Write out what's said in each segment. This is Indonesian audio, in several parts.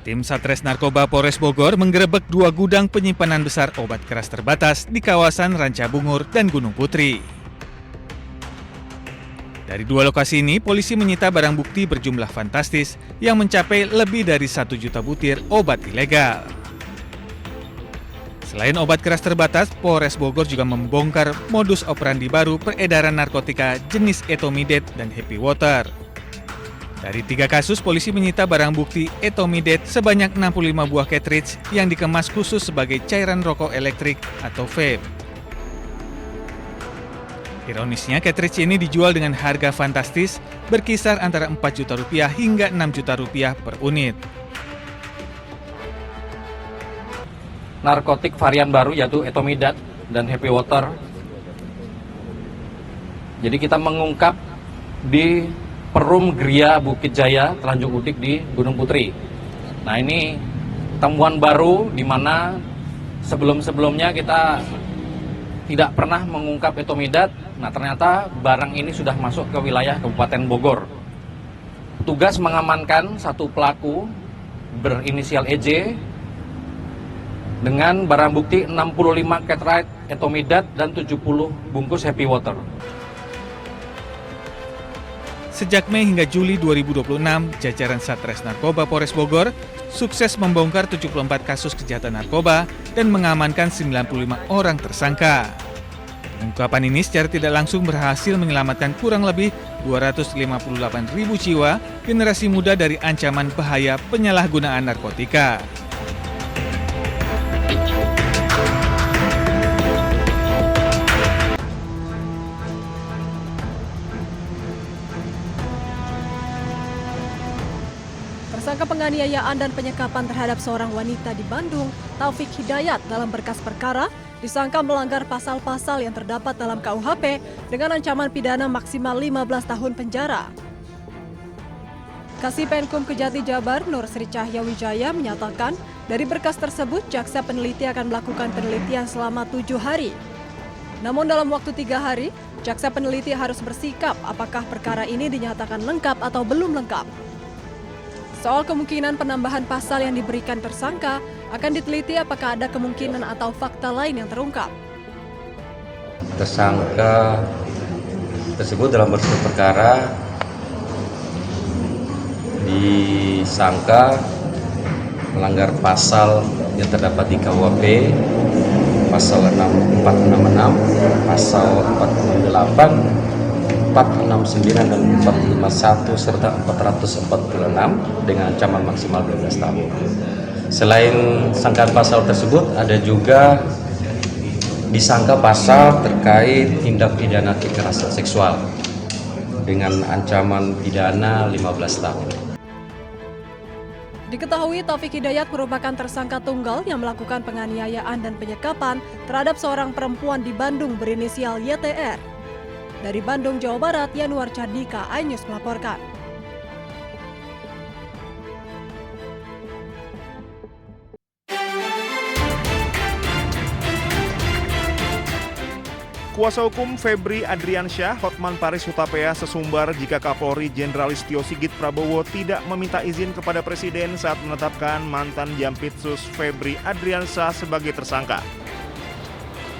Tim Satres Narkoba Polres Bogor menggerebek 2 gudang penyimpanan besar obat keras terbatas di kawasan Ranca Bungur dan Gunung Putri. Dari 2 lokasi ini, polisi menyita barang bukti berjumlah fantastis yang mencapai lebih dari 1 juta butir obat ilegal. Selain obat keras terbatas, Polres Bogor juga membongkar modus operandi baru peredaran narkotika jenis Etomidet dan Happy Water. Dari 3 kasus, polisi menyita barang bukti Etomidet sebanyak 65 buah cartridge yang dikemas khusus sebagai cairan rokok elektrik atau vape. Ironisnya, cartridge ini dijual dengan harga fantastis berkisar antara 4 juta rupiah hingga 6 juta rupiah per unit. Narkotik varian baru yaitu Etomidat dan Happy Water. Jadi kita mengungkap di Perum Gria Bukit Jaya, Tanjung Utik di Gunung Putri. Nah, ini temuan baru di mana sebelum-sebelumnya kita tidak pernah mengungkap Etomidat. Nah, ternyata barang ini sudah masuk ke wilayah Kabupaten Bogor. Tugas mengamankan 1 pelaku berinisial EJ dengan barang bukti 65 cartridge Etomidat dan 70 bungkus Happy Water. Sejak Mei hingga Juli 2026, jajaran Satres Narkoba Polres Bogor sukses membongkar 74 kasus kejahatan narkoba dan mengamankan 95 orang tersangka. Pengungkapan ini secara tidak langsung berhasil menyelamatkan kurang lebih 258.000 jiwa generasi muda dari ancaman bahaya penyalahgunaan narkotika. Tersangka penganiayaan dan penyekapan terhadap seorang wanita di Bandung, Taufik Hidayat, dalam berkas perkara disangka melanggar pasal-pasal yang terdapat dalam KUHP dengan ancaman pidana maksimal 15 tahun penjara. Kasih Penkum Kejati Jabar, Nur Sri Cahya Wijaya, menyatakan dari berkas tersebut jaksa peneliti akan melakukan penelitian selama 7 hari. Namun dalam waktu 3 hari, jaksa peneliti harus bersikap apakah perkara ini dinyatakan lengkap atau belum lengkap. Soal kemungkinan penambahan pasal yang diberikan tersangka, akan diteliti apakah ada kemungkinan atau fakta lain yang terungkap. Tersangka tersebut dalam berkas perkara disangka melanggar pasal yang terdapat di KUHP, pasal 466, pasal 468, 469 dan 451 serta 446 dengan ancaman maksimal 12 tahun. Selain sangkaan pasal tersebut, ada juga disangka pasal terkait tindak pidana kekerasan seksual dengan ancaman pidana 15 tahun. Diketahui Taufik Hidayat merupakan tersangka tunggal yang melakukan penganiayaan dan penyekapan terhadap seorang perempuan di Bandung berinisial YTR. Dari Bandung, Jawa Barat, Yanuar Candika, iNews melaporkan. Kuasa hukum Febri Adriansyah, Hotman Paris Hutapea, sesumbar jika Kapolri Jenderal Listio Sigit Prabowo tidak meminta izin kepada Presiden saat menetapkan mantan Jampitsus Febri Adriansyah sebagai tersangka.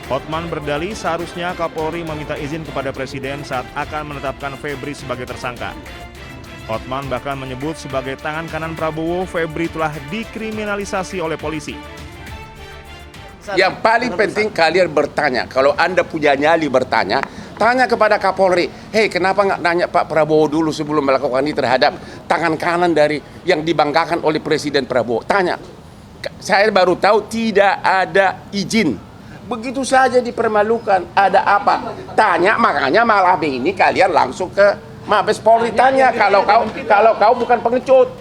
Hotman berdalih seharusnya Kapolri meminta izin kepada Presiden saat akan menetapkan Febri sebagai tersangka. Hotman bahkan menyebut sebagai tangan kanan Prabowo, Febri telah dikriminalisasi oleh polisi. Yang paling penting kalian bertanya, kalau Anda punya nyali bertanya, tanya kepada Kapolri, hei kenapa nggak nanya Pak Prabowo dulu sebelum melakukan ini terhadap tangan kanan dari yang dibanggakan oleh Presiden Prabowo. Tanya, saya baru tahu tidak ada izin. Begitu saja dipermalukan, ada apa? Tanya, makanya malam ini kalian langsung ke Mabes Polri tanya kalau kau bukan pengecut.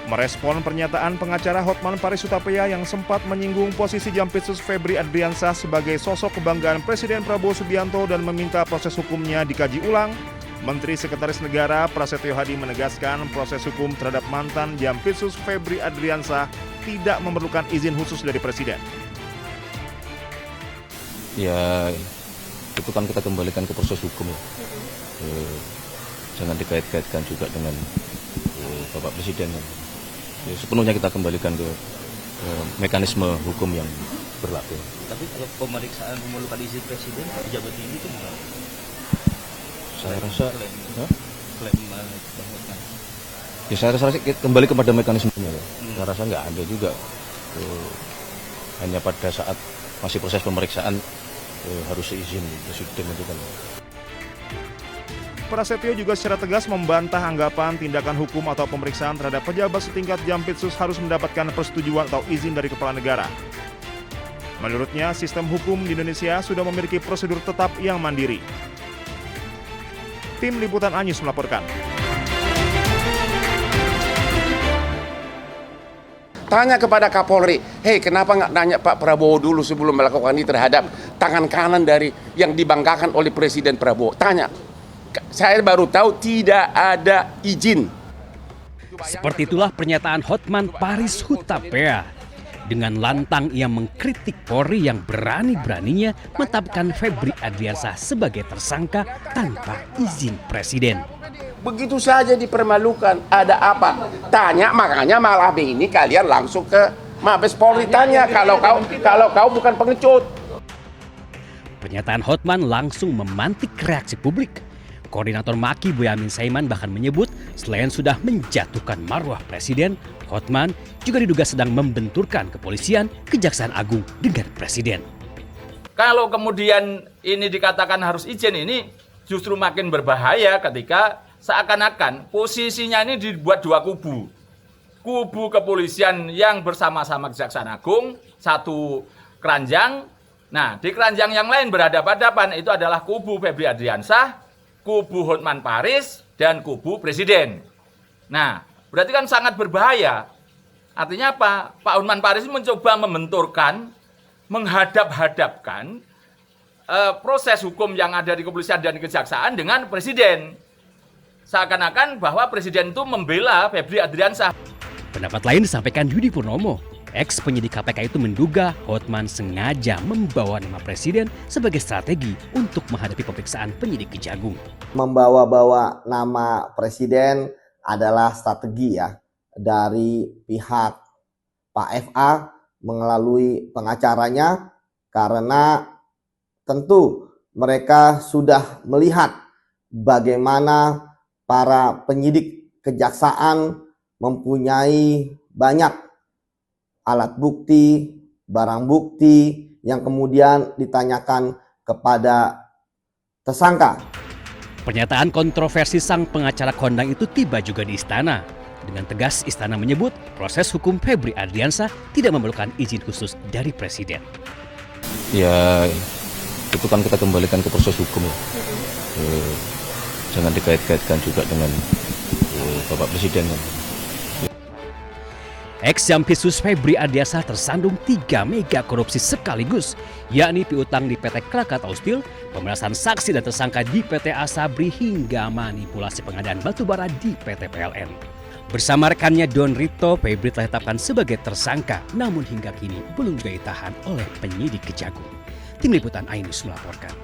Merespon pernyataan pengacara Hotman Paris Hutapea yang sempat menyinggung posisi Jampitsus Febri Adriansyah sebagai sosok kebanggaan Presiden Prabowo Subianto dan meminta proses hukumnya dikaji ulang, Menteri Sekretaris Negara Prasetyo Hadi menegaskan proses hukum terhadap mantan Jampitsus Febri Adriansyah tidak memerlukan izin khusus dari Presiden. Ya, itu kan kita kembalikan ke proses hukum ya. Jangan dikait-kaitkan juga dengan Bapak Presiden. Ya, sepenuhnya kita kembalikan ke mekanisme hukum yang berlaku. Tapi kalau pemeriksaan memerlukan izin presiden, pejabat tinggi itu gimana? Saya rasa, Klaim Bang Hotman. ya saya rasa sih kembali kepada mekanismenya. Ya. Saya rasa nggak ada juga. Hanya pada saat masih proses pemeriksaan harus seizin presiden itu kan. Prasetyo juga secara tegas membantah anggapan tindakan hukum atau pemeriksaan terhadap pejabat setingkat Jampitsus harus mendapatkan persetujuan atau izin dari kepala negara. Menurutnya, sistem hukum di Indonesia sudah memiliki prosedur tetap yang mandiri. Tim Liputan Anyus melaporkan. Tanya kepada Kapolri, hei kenapa nggak nanya Pak Prabowo dulu sebelum melakukan ini terhadap tangan kanan dari yang dibanggakan oleh Presiden Prabowo. Tanya, saya baru tahu tidak ada izin. Seperti itulah pernyataan Hotman Paris Hutapea. Dengan lantang ia mengkritik Polri yang berani-beraninya menetapkan Febri Adriansah sebagai tersangka tanpa izin presiden. Begitu saja dipermalukan, ada apa? Tanya, makanya malam ini kalian langsung ke Mabes Polri tanya kalau kau bukan pengecut. Pernyataan Hotman langsung memantik reaksi publik. Koordinator Maki Boyamin Saiman bahkan menyebut selain sudah menjatuhkan marwah presiden, Hotman juga diduga sedang membenturkan kepolisian, Kejaksaan Agung dengan presiden. Kalau kemudian ini dikatakan harus izin, ini justru makin berbahaya ketika seakan-akan posisinya ini dibuat dua kubu. Kubu kepolisian yang bersama-sama Kejaksaan Agung, satu keranjang. Nah, di keranjang yang lain berhadapan-hadapan itu adalah kubu Febri Adriansah, kubu Hotman Paris, dan kubu presiden. Nah, berarti kan sangat berbahaya. Artinya apa? Pak Hotman Paris mencoba membenturkan, menghadap-hadapkan proses hukum yang ada di kepolisian dan kejaksaan dengan presiden. Seakan-akan bahwa presiden itu membela Febri Adriansah. Pendapat lain disampaikan Yudi Purnomo. Ex penyidik KPK itu menduga Hotman sengaja membawa nama presiden sebagai strategi untuk menghadapi pemeriksaan penyidik Kejagung. Membawa-bawa nama presiden adalah strategi ya dari pihak Pak FA melalui pengacaranya, karena tentu mereka sudah melihat bagaimana para penyidik kejaksaan mempunyai banyak alat bukti, barang bukti yang kemudian ditanyakan kepada tersangka. Pernyataan kontroversi sang pengacara kondang itu tiba juga di istana. Dengan tegas istana menyebut proses hukum Febri Adriansah tidak memerlukan izin khusus dari presiden. Ya itu kan kita kembalikan ke proses hukum ya. Jangan dikait-kaitkan juga dengan Bapak Presiden. Ex-Jampitsus Febri Adriansah tersandung 3 mega korupsi sekaligus, yakni piutang di PT Krakatau Steel, pemerasan saksi dan tersangka di PT Asabri hingga manipulasi pengadaan batubara di PT PLN. Bersama rekannya Don Rito, Febri telah ditetapkan sebagai tersangka, namun hingga kini belum juga ditahan oleh penyidik Kejagung. Tim Liputan Ainus melaporkan.